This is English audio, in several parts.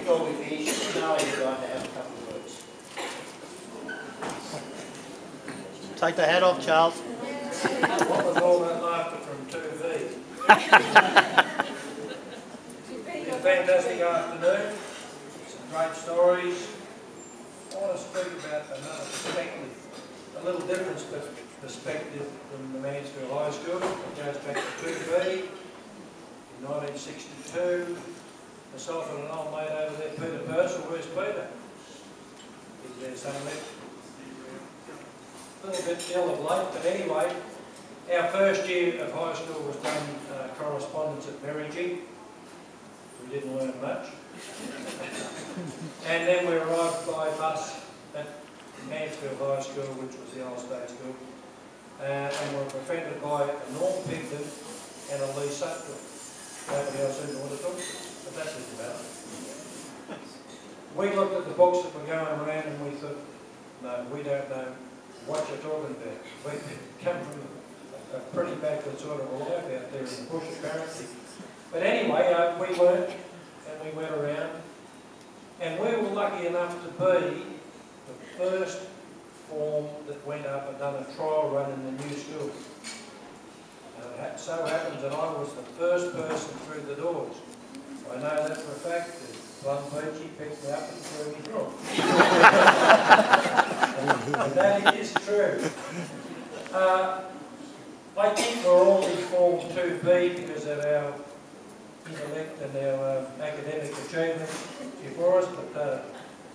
before we finish, now you're going to have a couple of words. Take the hat off, Charles. What was all that laughter from 2V? It's a fantastic afternoon, some great stories. I want to speak about another perspective, a little different perspective from the Mansfield High School. It goes back to 2V in 1962. Myself and an old mate over there, Peter Purcell. Where's Peter? He's there somewhere. A little bit ill of late, but anyway, our first year of high school was done correspondence at Merrigy. We didn't learn much. And then we arrived by bus at Mansfield High School, which was the old state school, and we were befriended by a Norm Pigden and a Lee Sutcliffe. Nobody else seemed to want to talk to us, but that didn't matter. We looked at the books that were going around and we thought, no, we don't know what you're talking about. We come from a pretty backward sort of a life out there in the bush apparently. But anyway, we learned and we went around, and we were lucky enough to be the first form that went up and done a trial run in the new school. It so happens that I was the first person through the doors. I know that for a fact, that Plum Peachy picked me up and threw me through. And that is true. I think we're all in Form 2B because of our intellect and our academic achievements before us, but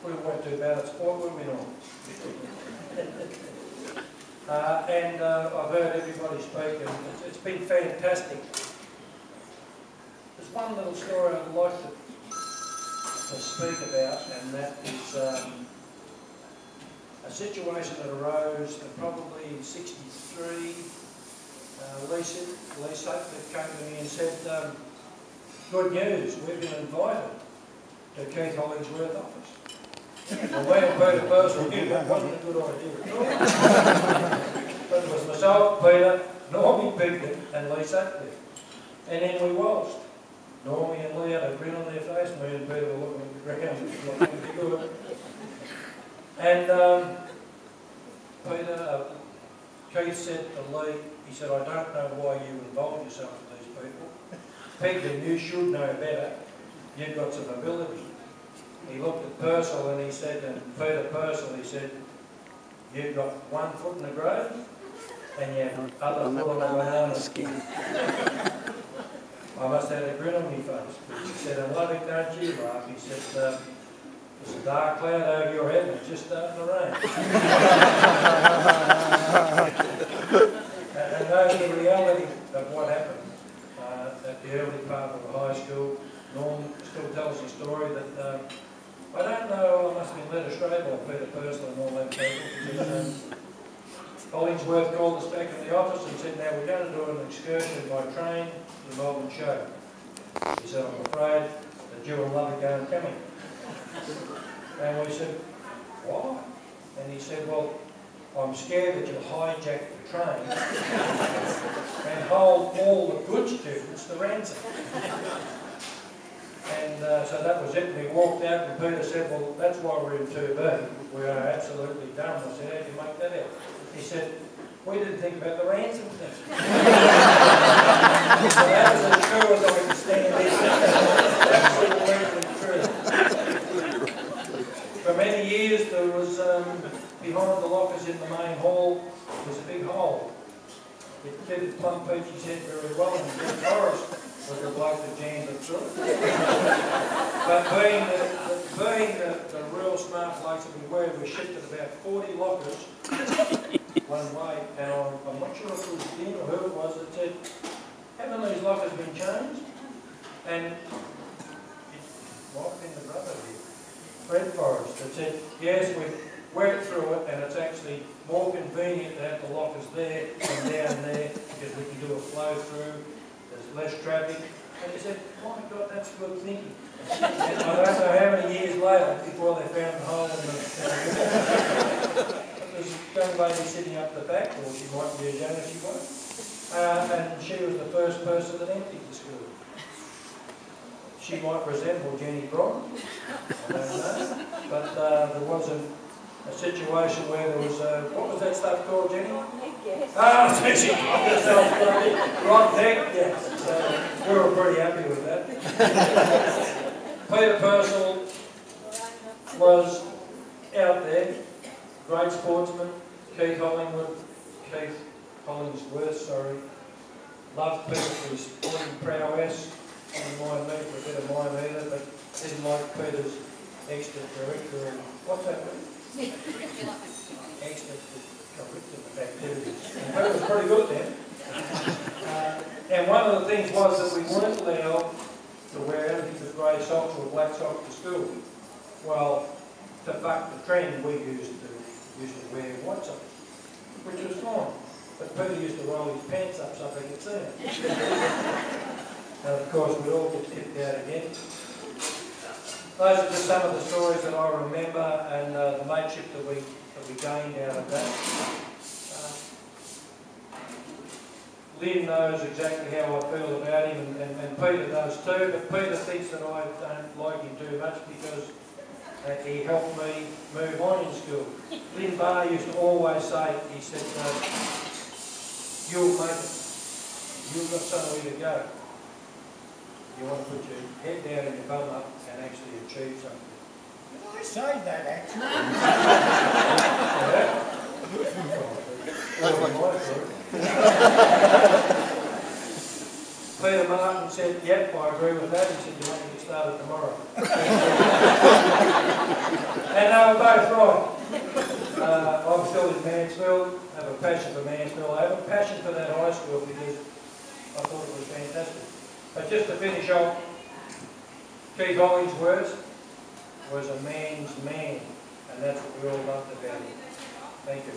we weren't too bad at sport, were we not? And I've heard everybody speak, and it's been fantastic. There's one little story I'd like to speak about, and that is a situation that arose probably in '63. Lee Sutcliffe came to me and said, good news, we've been invited to Keith Hollingsworth's office. Well, me and Peter Purcell knew that wasn't a good idea at all. But it was myself, Peter, Normie Pigden and Lee Sutcliffe. And then we waltzed. Normie and Lee had a grin on their face, me and Peter were looking at the ground, looking pretty good. And Keith said to Lee, he said, I don't know why you involve yourself with these people. Pigden, you should know better. You've got some ability. He looked at Purcell and he said, and Peter Purcell, he said, you've got one foot in the grave and your other foot on the banana skin. I must have had a grin on my face. He said, and Lovick, don't you laugh. He said, there's a dark cloud over your head and it's just starting to rain. And that's the reality of what happened at the early part of the high school. Norm still tells the story that I don't know, I must have been led astray by Peter Purcell and all that people. Hollingsworth called us back in the office and said, now we're going to do an excursion by train to the Melbourne show. He said, I'm afraid that you and Lovick aren't coming. And we said, why? And he said, well, I'm scared that you'll hijack the train and hold all the good students to ransom. And so that was it. We walked out and Peter said, well, that's why we're in 2B. We are absolutely dumb. I said, how do you make that out? He said, we didn't think about the ransom thing. So that was as true as I can stand it. Absolutely true. For many years there was, behind the lockers in the main hall, was a big hole. It fitted Plum Peachy's head very well, and Dick Forrest was the bloke that jammed it through. But being the real smart blokes that we were, we shifted about 40 lockers one way, and I'm not sure if it was Dean or who it was that said, haven't these lockers been changed? And it might have been the brother here, Fred Forrest, that said, yes, we went through it, and it's actually more convenient to have the lockers there than down there, because we can do a flow through, there's less traffic. And he said, my God, that's good thinking. And I don't know how many years later before they found the hole in the there's a young lady sitting up the back, or she might be as young as she was, and she was the first person that emptied the school. She might resemble Jenny Bron, there wasn't a situation where there was what was that stuff called, Jenny? Ah, Rock deck, yes. So we were pretty happy with that. Peter Purcell was out there, great sportsman. Keith Hollingsworth, loved Peter for his sporting prowess. Didn't mind me for a bit of mine either, but didn't like Peter's extracurricular, what's that mean? Extracurricular activities. And Peter was pretty good then. And one of the things was that we weren't allowed to wear anything but grey socks or black socks to school. Well, to buck the trend, we used to wear white socks, which was fine. But Peter used to roll his pants up so they could see him. And of course, we'd all get kicked out again. Those are just some of the stories that I remember, and the mateship that we gained out of that. Lynn knows exactly how I feel about him, and Peter does too, but Peter thinks that I don't like him too much because he helped me move on in school. Lynn Barr used to always say, he said, you'll make it. You've got somewhere to go. You want to put your head down and your bum up and actually achieve something. Did I say that actually? Peter Martin said, yep, I agree with that. He said, you want me to start it tomorrow. And they were both right. I'm still in Mansfield. I have a passion for Mansfield. I have a passion for that high school because I thought it was fantastic. But just to finish off, Keith Hollingsworth was a man's man, and that's what we all loved about him. Thank you.